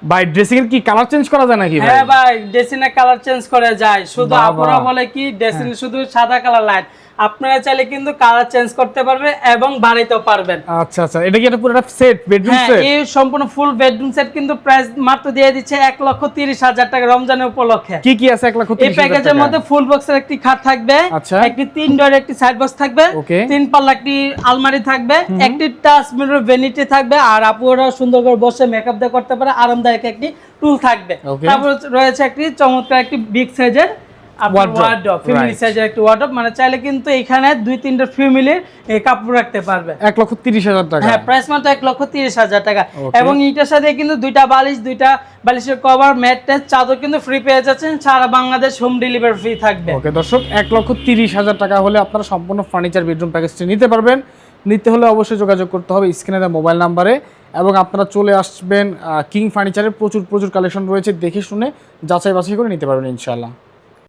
ভাই ড্রেসিং এর কি কালার চেঞ্জ করা যায় নাকি ভাই? হ্যাঁ ভাই, ড্রেসিং এর কালার চেঞ্জ করা যায়। শুধু আপনারা বলে কি ড্রেসিং শুধু সাদা কালার লাইট, আপনারা চাইলে কিন্তু কালার চেঞ্জ করতে পারবে এবং বাড়াইতেও পারবেন। আচ্ছা আচ্ছা, এটা কি একটা পুরোটা সেট, বেডরুম হ্যাঁ, সেট? এই সম্পূর্ণ ফুল বেডরুম সেট কিন্তু প্রাইস মাত্র দিয়ে দিচ্ছে 1,30,000 টাকা রমজানের উপলক্ষে। কি কি আছে 1,30,000 এই প্যাকেজের মধ্যে ফুল বক্সের একটি খাট থাকবে, আচ্ছা, একটি 3 ডোর একটি সাইড বক্স থাকবে, 3 পাল্লা একটি আলমারি থাকবে, একটি টাচ মিরর ভ্যানিটি থাকবে, আর আপুরা সুন্দর করে বসে মেকআপ দিয়ে করতে পারে আরামদায়ক একটি টুল থাকবে। তারপর রয়েছে একটি চমৎকার একটি বিগ সাইজের ওয়ার্ডরোব, ফ্যামিলি সাইজের একটি ওয়ার্ডরোব, মানে চাইলে কিন্তু এখানে 2-3টা ফ্যামিলির কাপড় রাখতে পারবে। 1,30,000 টাকা। হ্যাঁ, প্রাইস মাত্র 1,30,000 টাকা। এবং এটার সাথে কিন্তু 2টা বালিশ, 2টা বালিশের কভার, ম্যাট্রেস, চাদর কিন্তু ফ্রি পেয়ে যাচ্ছেন। সারা বাংলাদেশ হোম ডেলিভারি ফ্রি থাকবে। ওকে দর্শক, 1,30,000 টাকা হলে আপনারা সম্পূর্ণ ফার্নিচার বেডরুম প্যাকেজটি নিতে পারবেন। নিতে হলে অবশ্যই যোগাযোগ করতে হবে স্ক্রিনে দেওয়া মোবাইল নাম্বারে, এবং আপনারা চলে আসবেন কিং ফার্নিচারের। প্রচুর কালেকশন রয়েছে, দেখে শুনে যাচাই বাছাই করে নিতে পারবেন ইনশাআল্লাহ।